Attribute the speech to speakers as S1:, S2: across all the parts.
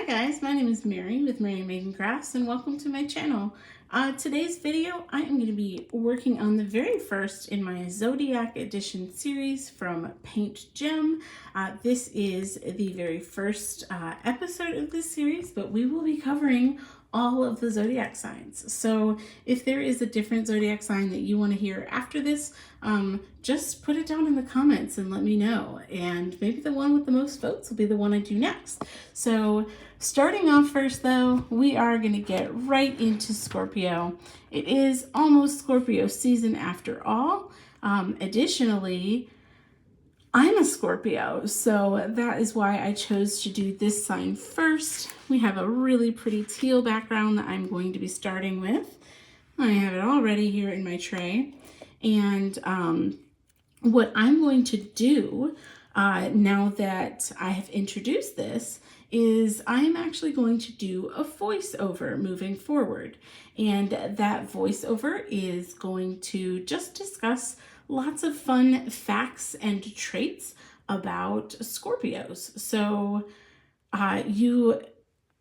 S1: Hi guys, my name is Mary with Mary Making Crafts and welcome to my channel. Today's video I am going to be working on the very first in my Zodiac Edition series from Paint Gem. This is the very first episode of this series, but we will be covering all of the zodiac signs. So if there is a different zodiac sign that you want to hear after this, just put it down in the comments and let me know. And maybe the one with the most votes will be the one I do next. So starting off first though, we are going to get right into Scorpio. It is almost Scorpio season after all. Additionally, I'm a Scorpio, so that is why I chose to do this sign first. We have a really pretty teal background that I'm going to be starting with. I have it already here in my tray. And what I'm going to do now that I have introduced this is I'm actually going to do a voiceover moving forward. And that voiceover is going to just discuss lots of fun facts and traits about Scorpios. So you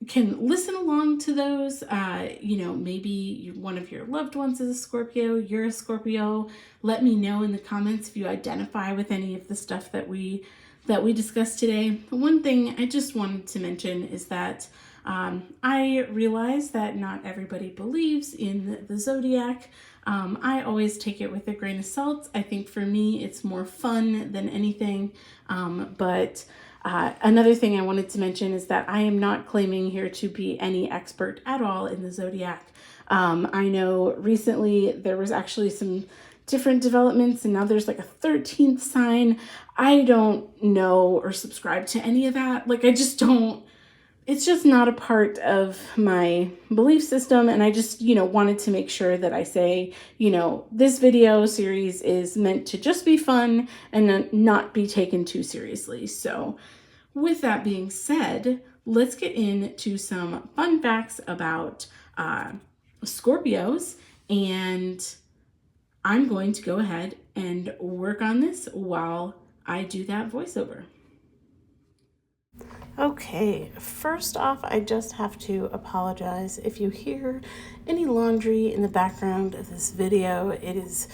S1: can listen along to those. Maybe one of your loved ones is a Scorpio, you're a Scorpio. Let me know in the comments if you identify with any of the stuff that we discussed today. One thing I just wanted to mention is that I realize that not everybody believes in the zodiac. I always take it with a grain of salt. I think for me, it's more fun than anything. Another thing I wanted to mention is that I am not claiming here to be any expert at all in the zodiac. I know recently there was actually some different developments and now there's like a 13th sign. I don't know or subscribe to any of that. Like I just don't. It's just not a part of my belief system, and I just, wanted to make sure that I say, this video series is meant to just be fun and not be taken too seriously. So with that being said, let's get into some fun facts about Scorpios, and I'm going to go ahead and work on this while I do that voiceover. Okay, first off, I just have to apologize if you hear any laundry in the background of this video. It is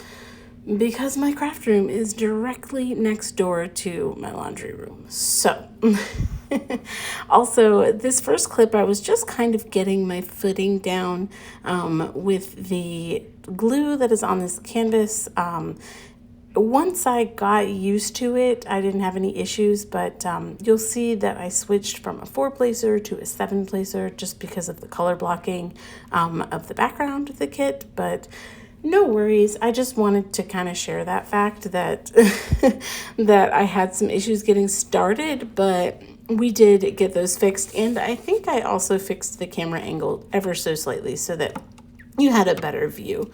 S1: because my craft room is directly next door to my laundry room. So, also, this first clip, I was just kind of getting my footing down with the glue that is on this canvas. Once I got used to it, I didn't have any issues, but you'll see that I switched from a 4-placer to a 7-placer just because of the color blocking of the background of the kit, but no worries. I just wanted to kind of share that fact that that I had some issues getting started, but we did get those fixed, and I think I also fixed the camera angle ever so slightly so that you had a better view.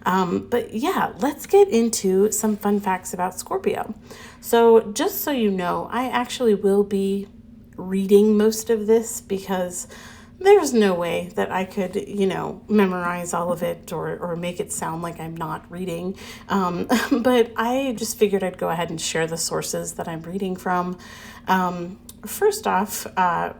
S1: But yeah, let's get into some fun facts about Scorpio. So just so you know, I actually will be reading most of this because there's no way that I could, memorize all of it or make it sound like I'm not reading. But I just figured I'd go ahead and share the sources that I'm reading from. First off,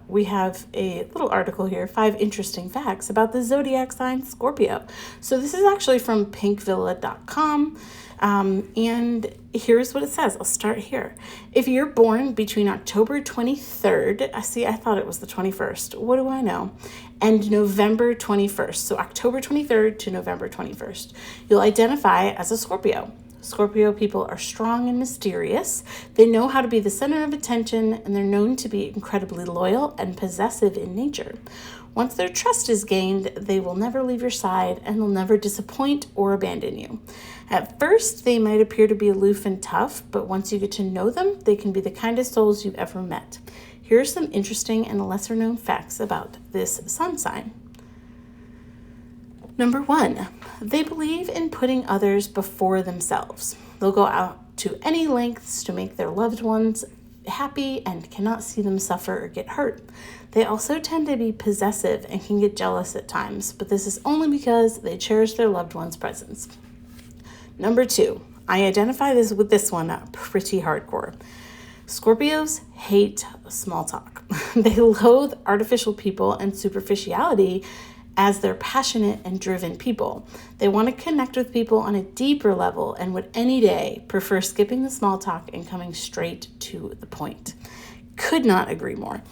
S1: we have a little article here, 5 interesting facts about the zodiac sign Scorpio. So this is actually from pinkvilla.com. And here's what it says. I'll start here. If you're born between October 23rd, I thought it was the 21st. What do I know? And November 21st. So October 23rd to November 21st. You'll identify as a Scorpio. Scorpio people are strong and mysterious. They know how to be the center of attention, and they're known to be incredibly loyal and possessive in nature. Once their trust is gained, they will never leave your side, and they'll never disappoint or abandon you. At first, they might appear to be aloof and tough, but once you get to know them, they can be the kindest souls you've ever met. Here are some interesting and lesser-known facts about this sun sign. Number 1, they believe in putting others before themselves. They'll go out to any lengths to make their loved ones happy and cannot see them suffer or get hurt. They also tend to be possessive and can get jealous at times, but this is only because they cherish their loved one's presence. Number 2, I identify with this one pretty hardcore. Scorpios hate small talk. They loathe artificial people and superficiality as they're passionate and driven people. They want to connect with people on a deeper level and would any day prefer skipping the small talk and coming straight to the point. Could not agree more.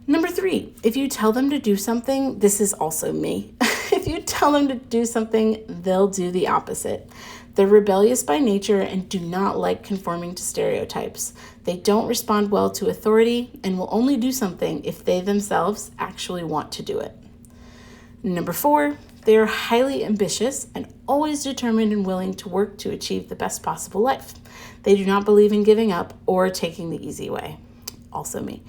S1: Number 3, if you tell them to do something, this is also me. If you tell them to do something, they'll do the opposite. They're rebellious by nature and do not like conforming to stereotypes. They don't respond well to authority and will only do something if they themselves actually want to do it. Number 4, they are highly ambitious and always determined and willing to work to achieve the best possible life. They do not believe in giving up or taking the easy way. Also me.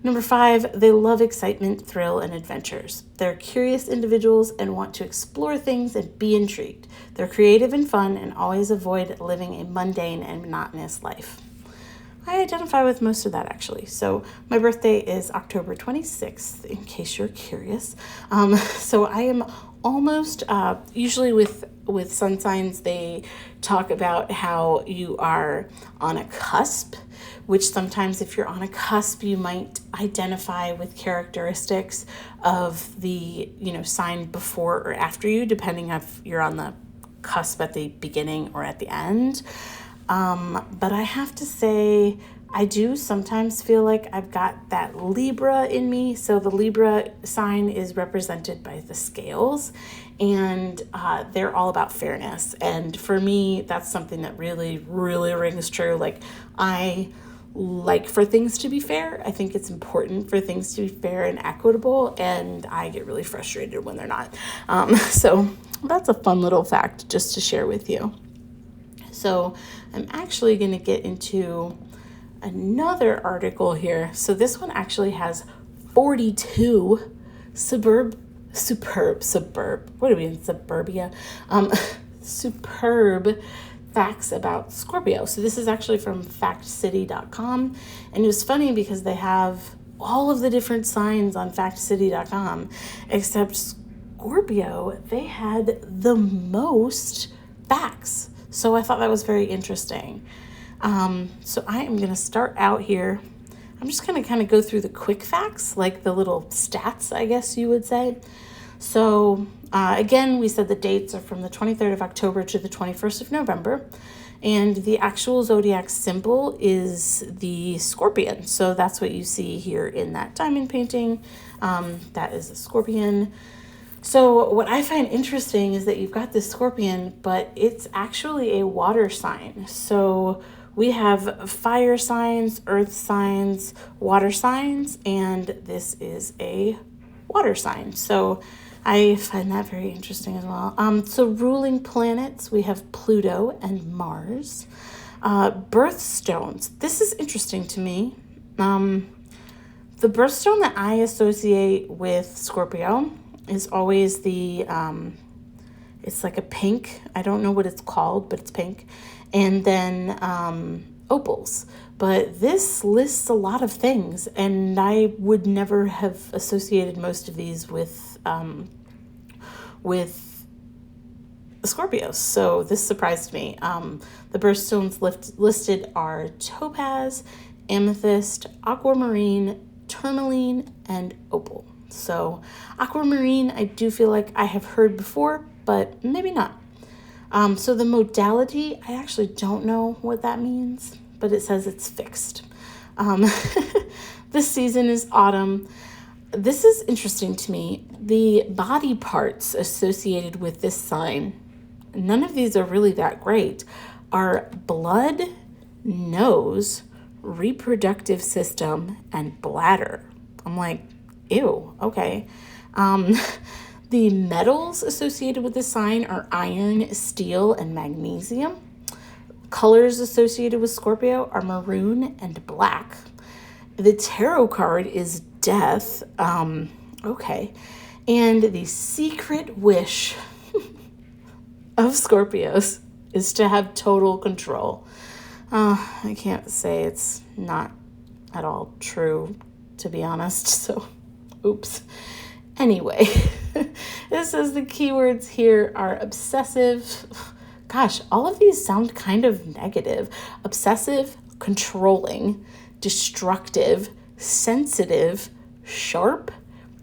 S1: Number 5, they love excitement, thrill, and adventures. They're curious individuals and want to explore things and be intrigued. They're creative and fun and always avoid living a mundane and monotonous life. I identify with most of that, actually. So my birthday is October 26th, in case you're curious. So I am almost, usually with sun signs, they talk about how you are on a cusp, which sometimes if you're on a cusp, you might identify with characteristics of the, sign before or after you, depending if you're on the cusp at the beginning or at the end. But I have to say, I do sometimes feel like I've got that Libra in me. So the Libra sign is represented by the scales, and they're all about fairness. And for me, that's something that really, really rings true. Like, I like for things to be fair. I think it's important for things to be fair and equitable, and I get really frustrated when they're not. So that's a fun little fact just to share with you. So I'm actually going to get into another article here. So this one actually has 42 superb, what are we in, suburbia? Superb facts about Scorpio. So this is actually from factcity.com. And it was funny because they have all of the different signs on factcity.com, except Scorpio, they had the most facts. So I thought that was very interesting. So I am going to start out here. I'm just going to kind of go through the quick facts, like the little stats, I guess you would say. So again, we said the dates are from the 23rd of October to the 21st of November. And the actual zodiac symbol is the scorpion. So that's what you see here in that diamond painting. That is a scorpion. So what I find interesting is that you've got this scorpion, but it's actually a water sign. So we have fire signs, earth signs, water signs, and this is a water sign. So I find that very interesting as well. So ruling planets, we have Pluto and Mars. Birthstones, this is interesting to me. The birthstone that I associate with Scorpio is always the, it's like a pink. I don't know what it's called, but it's pink. And then opals. But this lists a lot of things, and I would never have associated most of these with Scorpios. So this surprised me. The birthstones listed are topaz, amethyst, aquamarine, tourmaline, and opal. So aquamarine, I do feel like I have heard before, but maybe not. So the modality, I actually don't know what that means, but it says it's fixed. This season is autumn. This is interesting to me. The body parts associated with this sign, none of these are really that great, are blood, nose, reproductive system, and bladder. I'm like, ew, okay. The metals associated with this sign are iron, steel, and magnesium. Colors associated with Scorpio are maroon and black. The tarot card is death. Okay. And the secret wish of Scorpios is to have total control. I can't say it's not at all true, to be honest. So, oops. Anyway, it says the keywords here are obsessive. Gosh, all of these sound kind of negative. Obsessive, controlling, destructive, sensitive, sharp,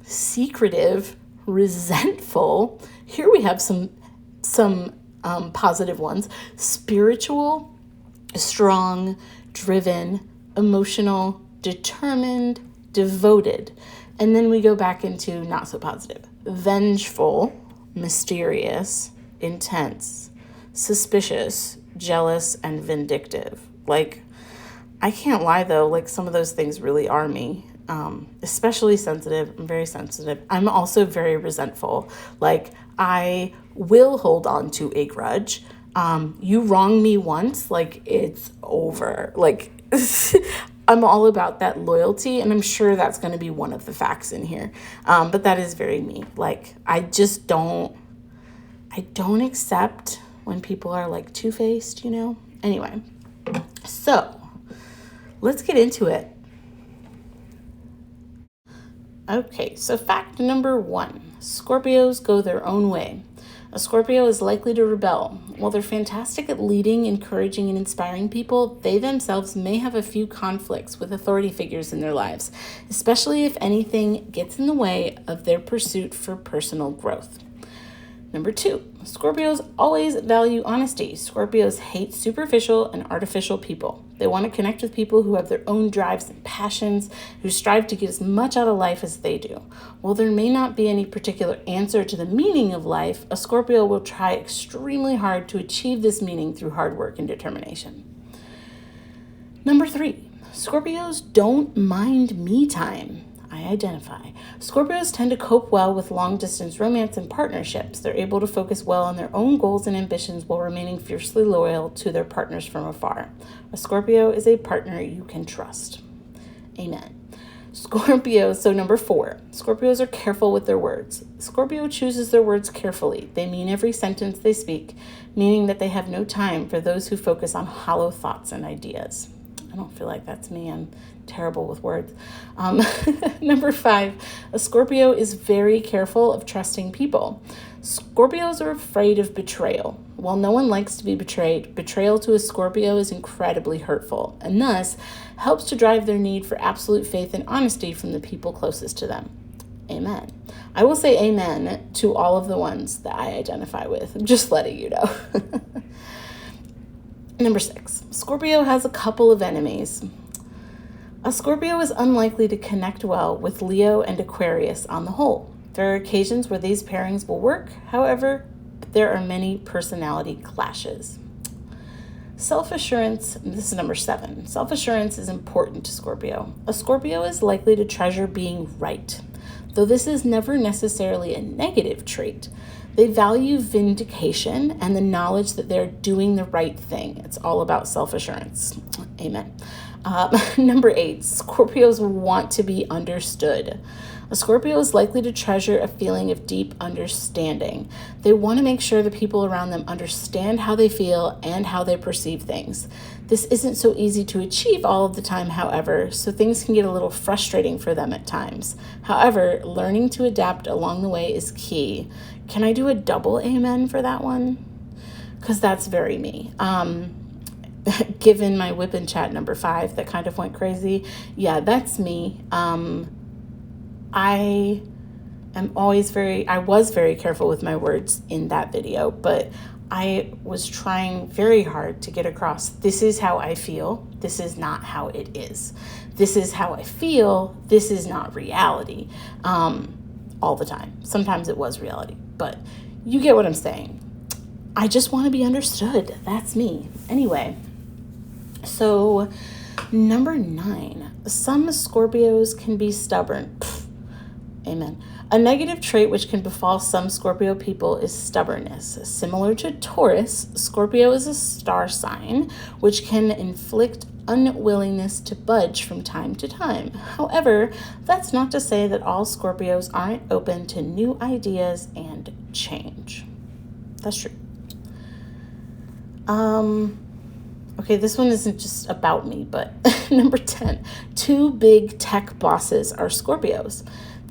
S1: secretive, resentful. Here we have some positive ones: spiritual, strong, driven, emotional, determined, devoted. And then we go back into not so positive: vengeful, mysterious, intense, suspicious, jealous, and vindictive. Like, I can't lie though, like some of those things really are me. Especially sensitive. I'm very sensitive. I'm also very resentful. Like, I will hold on to a grudge. You wrong me once, like it's over. Like I'm all about that loyalty, and I'm sure that's going to be one of the facts in here. But that is very me. Like, I don't accept when people are like two-faced, you know? Anyway, so let's get into it. Okay, so fact number 1, Scorpios go their own way. A Scorpio is likely to rebel. While they're fantastic at leading, encouraging, and inspiring people, they themselves may have a few conflicts with authority figures in their lives, especially if anything gets in the way of their pursuit for personal growth. Number 2, Scorpios always value honesty. Scorpios hate superficial and artificial people. They want to connect with people who have their own drives and passions, who strive to get as much out of life as they do. While there may not be any particular answer to the meaning of life, a Scorpio will try extremely hard to achieve this meaning through hard work and determination. Number 3, Scorpios don't mind me time. I identify. Scorpios tend to cope well with long-distance romance and partnerships. They're able to focus well on their own goals and ambitions while remaining fiercely loyal to their partners from afar. A Scorpio is a partner you can trust. Amen. Scorpios, so number 4, Scorpios are careful with their words. Scorpio chooses their words carefully. They mean every sentence they speak, meaning that they have no time for those who focus on hollow thoughts and ideas. I don't feel like that's me. I'm terrible with words. Number 5, a Scorpio is very careful of trusting people. Scorpios are afraid of betrayal. While no one likes to be betrayed, betrayal to a Scorpio is incredibly hurtful, and thus helps to drive their need for absolute faith and honesty from the people closest to them. Amen. I will say amen to all of the ones that I identify with. I'm just letting you know. Number 6, Scorpio has a couple of enemies. A Scorpio is unlikely to connect well with Leo and Aquarius on the whole. There are occasions where these pairings will work. However, there are many personality clashes. Self-assurance, this is number 7. Self-assurance is important to Scorpio. A Scorpio is likely to treasure being right, though this is never necessarily a negative trait. They value vindication and the knowledge that they're doing the right thing. It's all about self-assurance. Amen. Number 8, Scorpios want to be understood. A Scorpio is likely to treasure a feeling of deep understanding. They want to make sure the people around them understand how they feel and how they perceive things. This isn't so easy to achieve all of the time, however, so things can get a little frustrating for them at times. However, learning to adapt along the way is key. Can I do a double amen for that one? Because that's very me. Given my WIP and chat number 5 that kind of went crazy, yeah, that's me. I was very careful with my words in that video, but I was trying very hard to get across, this is how I feel, this is not how it is. This is how I feel, this is not reality. All the time. Sometimes it was reality, but you get what I'm saying. I just want to be understood. That's me. Anyway, so number 9, some Scorpios can be stubborn. Amen. A negative trait which can befall some Scorpio people is stubbornness. Similar to Taurus, Scorpio is a star sign which can inflict unwillingness to budge from time to time. However, that's not to say that all Scorpios aren't open to new ideas and change. That's true. Okay, this one isn't just about me, but number 10, 2 big tech bosses are Scorpios.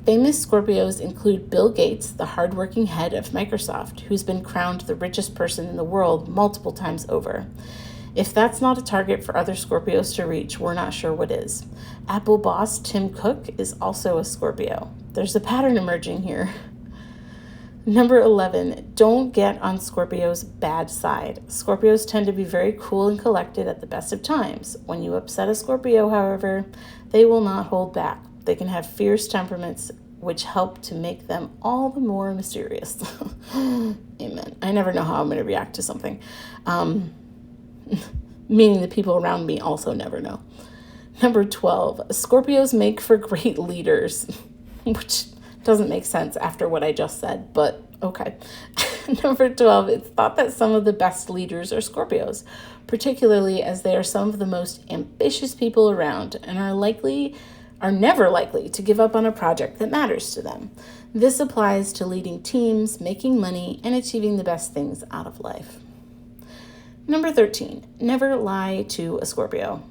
S1: Famous Scorpios include Bill Gates, the hardworking head of Microsoft, who's been crowned the richest person in the world multiple times over. If that's not a target for other Scorpios to reach, we're not sure what is. Apple boss Tim Cook is also a Scorpio. There's a pattern emerging here. Number 11, don't get on Scorpio's bad side. Scorpios tend to be very cool and collected at the best of times. When you upset a Scorpio, however, they will not hold back. They can have fierce temperaments, which help to make them all the more mysterious. Amen. I never know how I'm going to react to something. Meaning the people around me also never know. Number 12, Scorpios make for great leaders, which doesn't make sense after what I just said, but okay. Number 12, it's thought that some of the best leaders are Scorpios, particularly as they are some of the most ambitious people around and are never likely to give up on a project that matters to them. This applies to leading teams, making money, and achieving the best things out of life. Number 13, never lie to a Scorpio.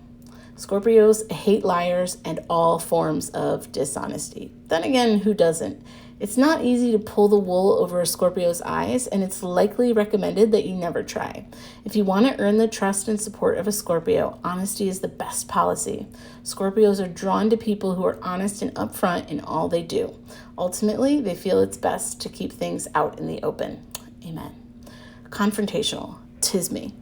S1: Scorpios hate liars and all forms of dishonesty. Then again, who doesn't? It's not easy to pull the wool over a Scorpio's eyes, and it's likely recommended that you never try. If you want to earn the trust and support of a Scorpio, honesty is the best policy. Scorpios are drawn to people who are honest and upfront in all they do. Ultimately, they feel it's best to keep things out in the open. Amen. Confrontational. 'Tis me.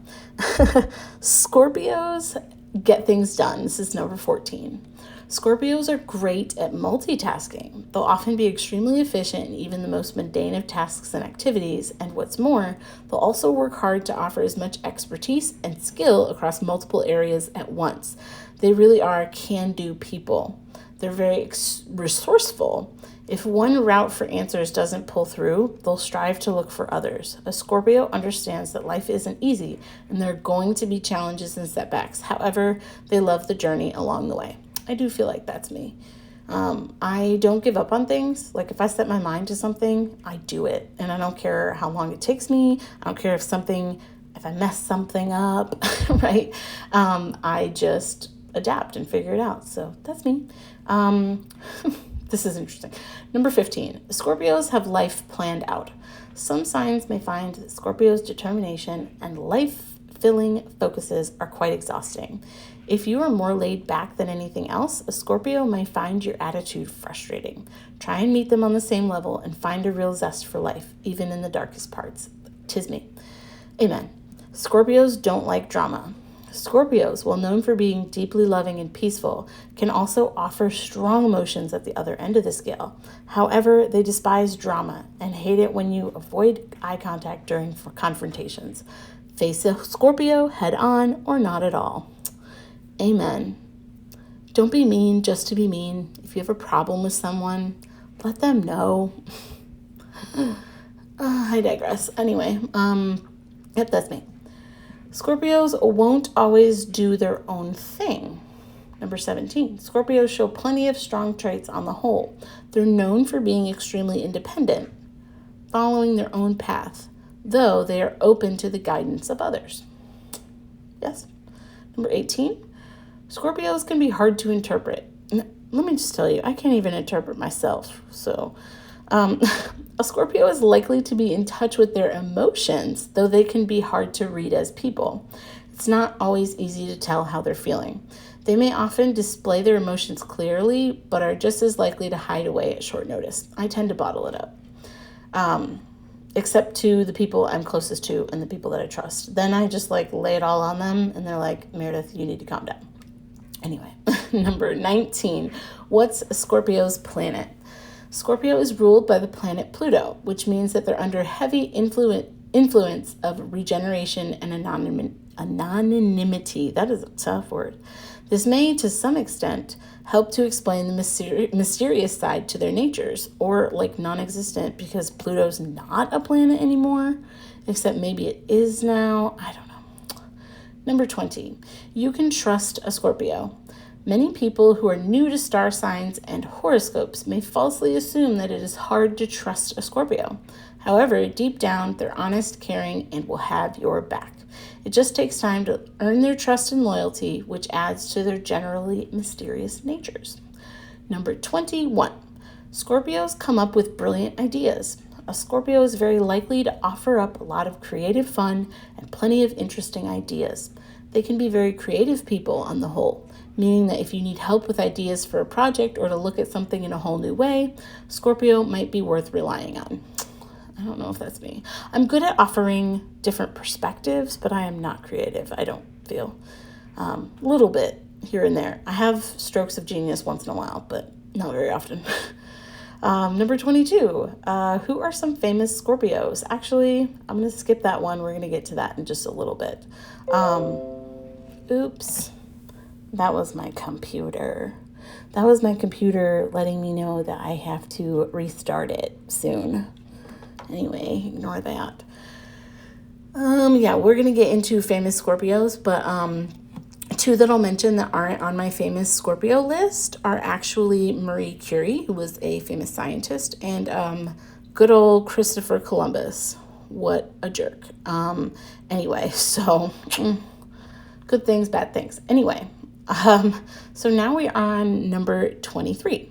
S1: Scorpios get things done. This is number 14. Scorpios are great at multitasking. They'll often be extremely efficient in even the most mundane of tasks and activities, and what's more, they'll also work hard to offer as much expertise and skill across multiple areas at once. They really are can-do people. They're very resourceful. If one route for answers doesn't pull through, they'll strive to look for others. A Scorpio understands that life isn't easy, and there are going to be challenges and setbacks. However, they love the journey along the way. I do feel like that's me. I don't give up on things. Like if I set my mind to something, I do it. And I don't care how long it takes me. I don't care if I mess something up, right? I just adapt and figure it out. So that's me. This is interesting. Number 15, Scorpios have life planned out. Some signs may find that Scorpios' determination and life-filling focuses are quite exhausting. If you are more laid back than anything else, a Scorpio may find your attitude frustrating. Try and meet them on the same level and find a real zest for life, even in the darkest parts. 'Tis me. Amen. Scorpios don't like drama. Scorpios, while known for being deeply loving and peaceful, can also offer strong emotions at the other end of the scale. However, they despise drama and hate it when you avoid eye contact during confrontations. Face a Scorpio head on or not at all. Amen. Don't be mean just to be mean. If you have a problem with someone, let them know. I digress. Anyway, yep, that's me. Scorpios won't always do their own thing. Number 17, Scorpios show plenty of strong traits on the whole. They're known for being extremely independent, following their own path, though they are open to the guidance of others. Yes. Number 18, Scorpios can be hard to interpret. Let me just tell you, I can't even interpret myself. So a Scorpio is likely to be in touch with their emotions, though they can be hard to read as people. It's not always easy to tell how they're feeling. They may often display their emotions clearly, but are just as likely to hide away at short notice. I tend to bottle it up, except to the people I'm closest to and the people that I trust. Then I just lay it all on them, and they're like, Meredith, you need to calm down. Anyway, number 19, what's a Scorpio's planet? Scorpio is ruled by the planet Pluto, which means that they're under heavy influence of regeneration and anonymity. That is a tough word. This may, to some extent, help to explain the mysterious side to their natures, or non-existent because Pluto's not a planet anymore, except maybe it is now. I don't know. Number 20, you can trust a Scorpio. Many people who are new to star signs and horoscopes may falsely assume that it is hard to trust a Scorpio. However, deep down, they're honest, caring, and will have your back. It just takes time to earn their trust and loyalty, which adds to their generally mysterious natures. Number 21, Scorpios come up with brilliant ideas. A Scorpio is very likely to offer up a lot of creative fun and plenty of interesting ideas. They can be very creative people on the whole, meaning that if you need help with ideas for a project or to look at something in a whole new way, Scorpio might be worth relying on. I don't know if that's me. I'm good at offering different perspectives, but I am not creative, I don't feel. A little bit here and there. I have strokes of genius once in a while, but not very often. Number 22, who are some famous Scorpios? Actually, I'm going to skip that one. We're going to get to that in just a little bit. Oops, that was my computer. That was my computer letting me know that I have to restart it soon. Anyway, ignore that. Yeah, we're going to get into famous Scorpios, but two that I'll mention that aren't on my famous Scorpio list are actually Marie Curie, who was a famous scientist, and good old Christopher Columbus. What a jerk. Anyway, so good things, bad things. Anyway, so now we are on number 23.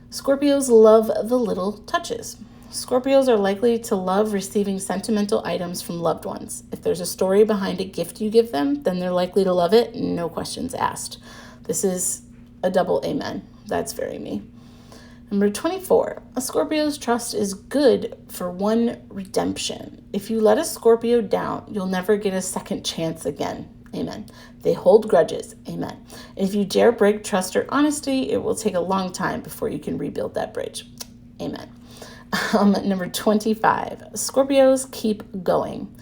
S1: Scorpios love the little touches. Scorpios are likely to love receiving sentimental items from loved ones. If there's a story behind a gift you give them, then they're likely to love it, no questions asked. This is a double amen. That's very me. Number 24, a Scorpio's trust is good for one redemption. If you let a Scorpio down, you'll never get a second chance again. Amen. They hold grudges. Amen. And if you dare break trust or honesty, it will take a long time before you can rebuild that bridge. Amen. Number 25, Scorpios keep going.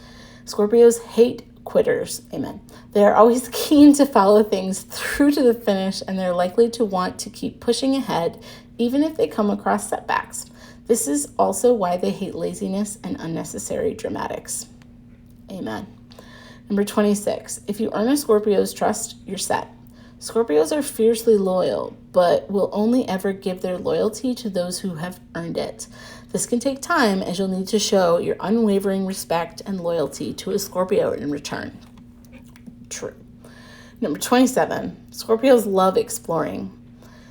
S1: Scorpios hate quitters. Amen. They are always keen to follow things through to the finish, and they're likely to want to keep pushing ahead, even if they come across setbacks. This is also why they hate laziness and unnecessary dramatics. Amen. Number 26, if you earn a Scorpio's trust, you're set. Scorpios are fiercely loyal, but will only ever give their loyalty to those who have earned it. This can take time, as you'll need to show your unwavering respect and loyalty to a Scorpio in return. True. Number 27, Scorpios love exploring.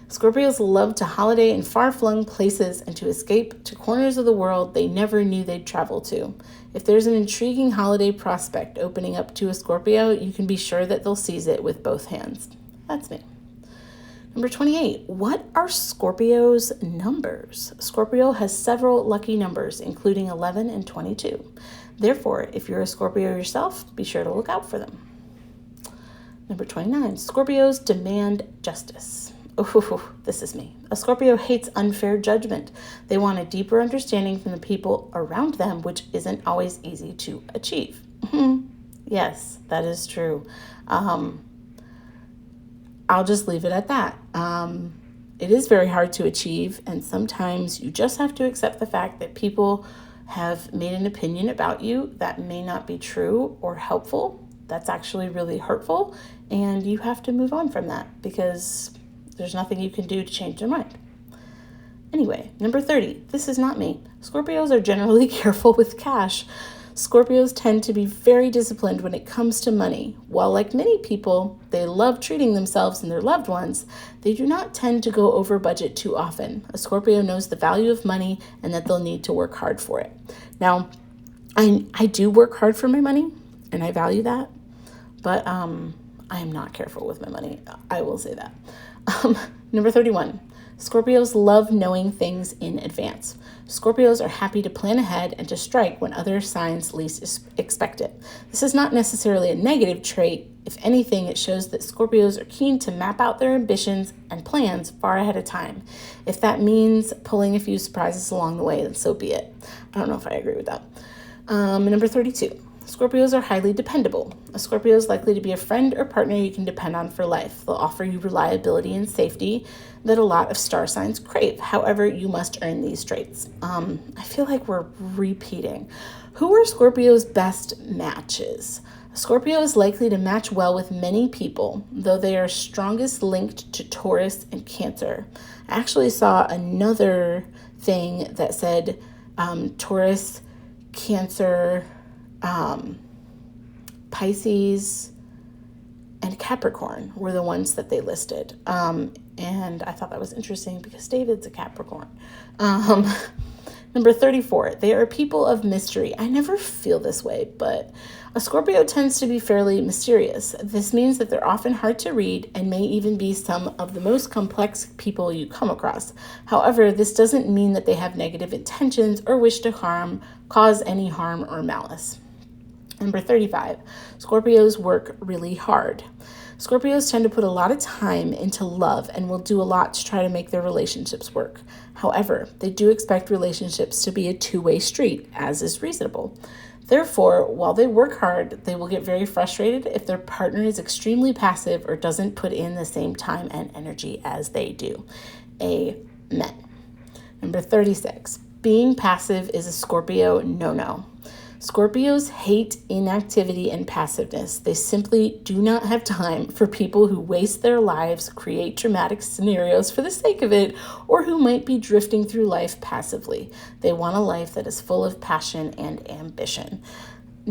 S1: Scorpios love to holiday in far-flung places and to escape to corners of the world they never knew they'd travel to. If there's an intriguing holiday prospect opening up to a Scorpio, you can be sure that they'll seize it with both hands. That's me. Number 28, what are Scorpio's numbers? Scorpio has several lucky numbers, including 11 and 22. Therefore, if you're a Scorpio yourself, be sure to look out for them. Number 29, Scorpios demand justice. Oh, this is me. A Scorpio hates unfair judgment. They want a deeper understanding from the people around them, which isn't always easy to achieve. Yes, that is true. I'll just leave it at that. It is very hard to achieve, and sometimes you just have to accept the fact that people have made an opinion about you that may not be true or helpful. That's actually really hurtful, and you have to move on from that because there's nothing you can do to change their mind. Anyway, number 30, this is not me. Scorpios are generally careful with cash. Scorpios tend to be very disciplined when it comes to money. While like many people, they love treating themselves and their loved ones, they do not tend to go over budget too often. A Scorpio knows the value of money and that they'll need to work hard for it. Now, I do work hard for my money, and I value that, but I am not careful with my money. I will say that. Number 31, Scorpios love knowing things in advance. Scorpios are happy to plan ahead and to strike when other signs least expect it. This is not necessarily a negative trait. If anything, it shows that Scorpios are keen to map out their ambitions and plans far ahead of time. If that means pulling a few surprises along the way, then so be it. I don't know if I agree with that. Number 32. Scorpios are highly dependable. A Scorpio is likely to be a friend or partner you can depend on for life. They'll offer you reliability and safety that a lot of star signs crave. However, you must earn these traits. I feel like we're repeating. Who are Scorpio's best matches? A Scorpio is likely to match well with many people, though they are strongest linked to Taurus and Cancer. I actually saw another thing that said Taurus, Cancer, Pisces, and Capricorn were the ones that they listed. And I thought that was interesting because David's a Capricorn. Number 34, they are people of mystery. I never feel this way, but a Scorpio tends to be fairly mysterious. This means that they're often hard to read and may even be some of the most complex people you come across. However, this doesn't mean that they have negative intentions or wish to cause any harm or malice. Number 35, Scorpios work really hard. Scorpios tend to put a lot of time into love and will do a lot to try to make their relationships work. However, they do expect relationships to be a two-way street, as is reasonable. Therefore, while they work hard, they will get very frustrated if their partner is extremely passive or doesn't put in the same time and energy as they do. Amen. Number 36, being passive is a Scorpio no-no. Scorpios hate inactivity and passiveness. They simply do not have time for people who waste their lives, create dramatic scenarios for the sake of it, or who might be drifting through life passively. They want a life that is full of passion and ambition.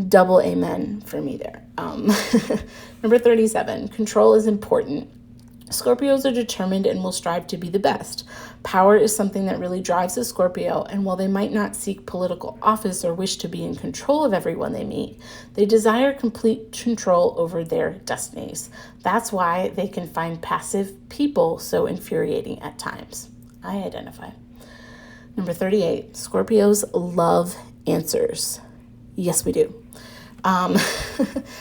S1: Double amen for me there. Number 37, control is important. Scorpios are determined and will strive to be the best. Power is something that really drives a Scorpio, and while they might not seek political office or wish to be in control of everyone they meet, they desire complete control over their destinies. That's why they can find passive people so infuriating at times. I identify. Number 38, Scorpios love answers. Yes, we do.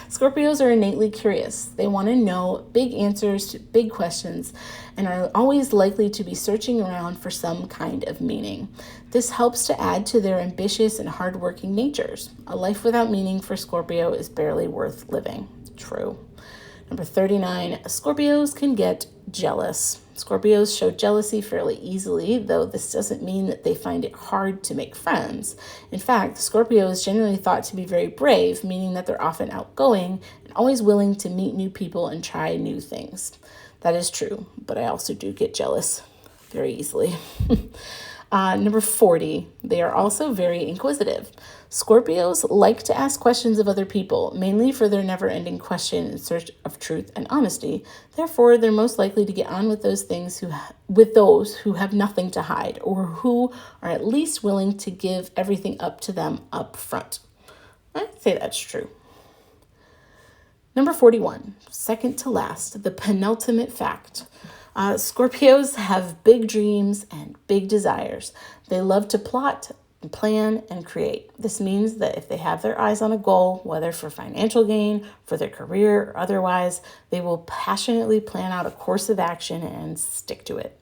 S1: Scorpios are innately curious. They want to know big answers to big questions and are always likely to be searching around for some kind of meaning. This helps to add to their ambitious and hardworking natures. A life without meaning for Scorpio is barely worth living. True. Number 39, Scorpios can get jealous. Scorpios show jealousy fairly easily, though this doesn't mean that they find it hard to make friends. In fact, Scorpio is generally thought to be very brave, meaning that they're often outgoing and always willing to meet new people and try new things. That is true, but I also do get jealous very easily. Number 40, they are also very inquisitive. Scorpios like to ask questions of other people, mainly for their never-ending question in search of truth and honesty. Therefore, they're most likely to get on with those who have nothing to hide, or who are at least willing to give everything up to them up front. I'd say that's true. Number 41, second to last, the penultimate fact. Scorpios have big dreams and big desires. They love to plot, plan, and create. This means that if they have their eyes on a goal, whether for financial gain, for their career, or otherwise, they will passionately plan out a course of action and stick to it.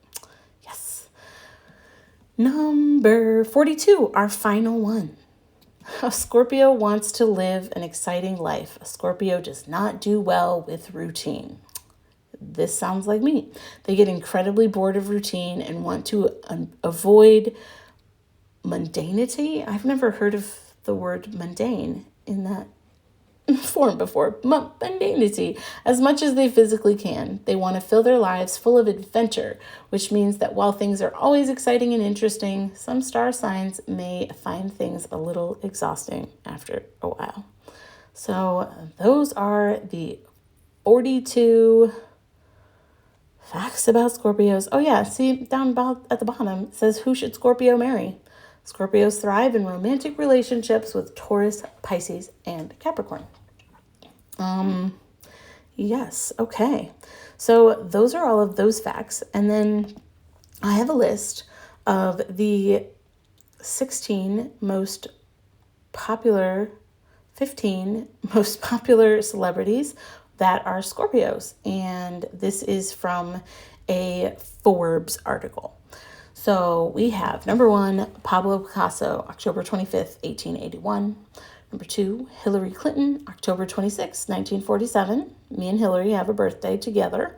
S1: Yes. Number 42, our final one. A Scorpio wants to live an exciting life. A Scorpio does not do well with routine. This sounds like me. They get incredibly bored of routine and want to avoid mundanity. I've never heard of the word mundane in that form before. Mundanity, as much as they physically can. They want to fill their lives full of adventure, which means that while things are always exciting and interesting, some star signs may find things a little exhausting after a while. So those are the 42 facts about Scorpios. Oh yeah, see down about at the bottom, it says, who should Scorpio marry? Scorpios thrive in romantic relationships with Taurus, Pisces, and Capricorn. Yes, okay. So those are all of those facts. And then I have a list of the 15 most popular celebrities that are Scorpios. And this is from a Forbes article. So we have number 1, Pablo Picasso, October 25th, 1881. Number 2, Hillary Clinton, October 26th, 1947. Me and Hillary have a birthday together.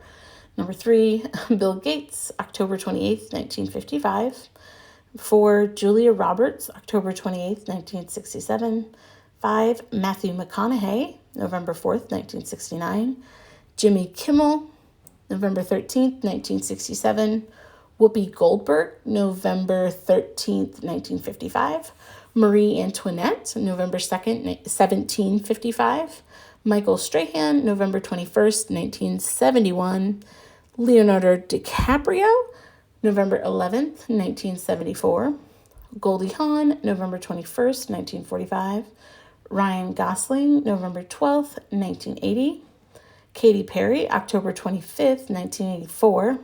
S1: Number 3, Bill Gates, October 28th, 1955. 4, Julia Roberts, October 28th, 1967. 5, Matthew McConaughey, November 4th, 1969. Jimmy Kimmel, November 13th, 1967. Whoopi Goldberg, November 13th, 1955. Marie Antoinette, November 2nd, 1755. Michael Strahan, November 21st, 1971. Leonardo DiCaprio, November 11th, 1974. Goldie Hawn, November 21st, 1945. Ryan Gosling, November 12th, 1980. Katy Perry, October 25th, 1984.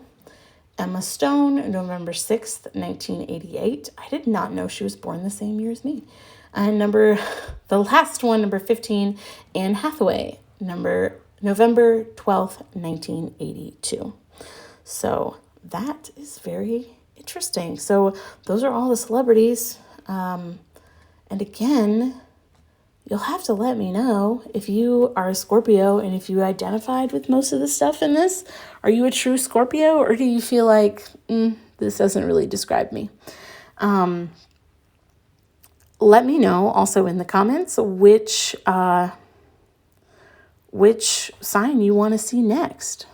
S1: Emma Stone, November 6th, 1988. I did not know she was born the same year as me. And the last one, number 15, Anne Hathaway, November 12th, 1982. So that is very interesting. So those are all the celebrities. And again, you'll have to let me know if you are a Scorpio and if you identified with most of the stuff in this. Are you a true Scorpio, or do you feel like, this doesn't really describe me? Let me know also in the comments which sign you want to see next.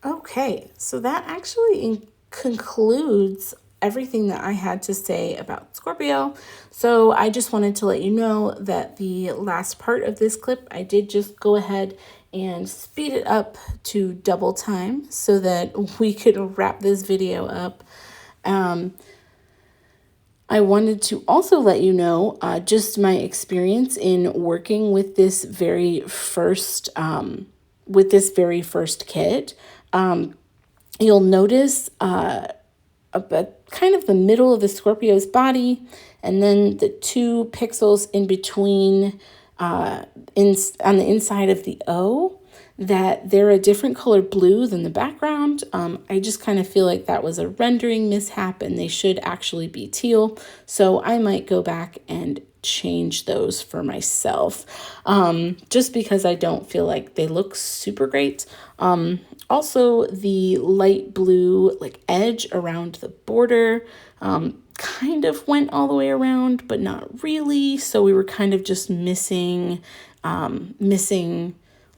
S1: Okay, so that actually concludes everything that I had to say about Scorpio. So I just wanted to let you know that the last part of this clip, I did just go ahead and speed it up to double time so that we could wrap this video up. I wanted to also let you know just my experience in working with this very first kit. You'll notice kind of the middle of the Scorpio's body, and then the 2 pixels in between on the inside of the O, that they're a different color blue than the background. I just kind of feel like that was a rendering mishap and they should actually be teal. So I might go back and change those for myself, just because I don't feel like they look super great. Also, the light blue like edge around the border kind of went all the way around, but not really. So we were kind of just missing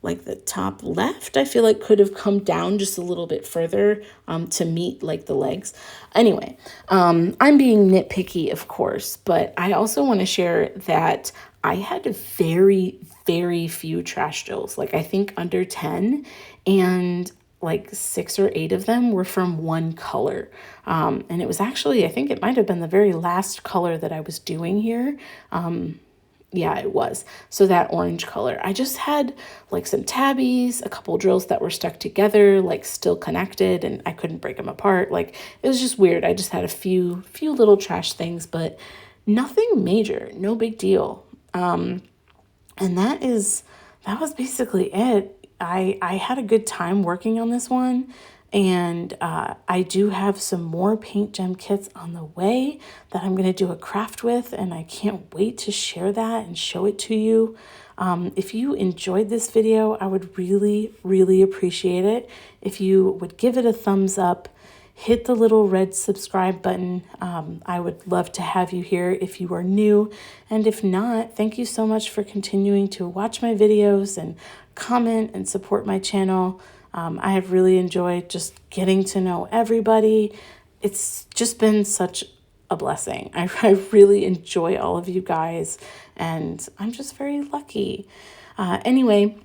S1: like the top left. I feel like could have come down just a little bit further to meet like the legs. Anyway, I'm being nitpicky, of course, but I also want to share that I had very, very few trash jewels, like I think under 10, and like 6 or 8 of them were from one color. And it was actually, I think it might have been the very last color that I was doing here. Yeah, it was. So that orange color. I just had like some tabbies, a couple drills that were stuck together, like still connected, and I couldn't break them apart. Like it was just weird. I just had a few little trash things, but nothing major, no big deal. And that was basically it. I had a good time working on this one, and I do have some more paint gem kits on the way that I'm going to do a craft with, and I can't wait to share that and show it to you. If you enjoyed this video, I would really, really appreciate it if you would give it a thumbs up, hit the little red subscribe button. I would love to have you here if you are new, and if not, thank you so much for continuing to watch my videos and comment and support my channel. I have really enjoyed just getting to know everybody. It's just been such a blessing. I really enjoy all of you guys, and I'm just very lucky. Anyway,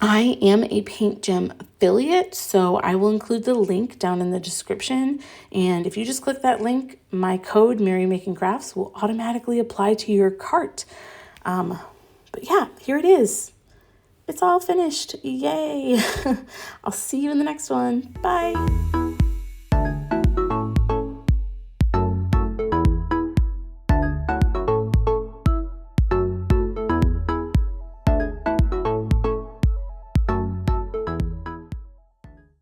S1: I am a Paint Gem affiliate, so I will include the link down in the description. And if you just click that link, my code Merrymaking Crafts will automatically apply to your cart. But yeah, here it is. It's all finished. Yay. I'll see you in the next one. Bye.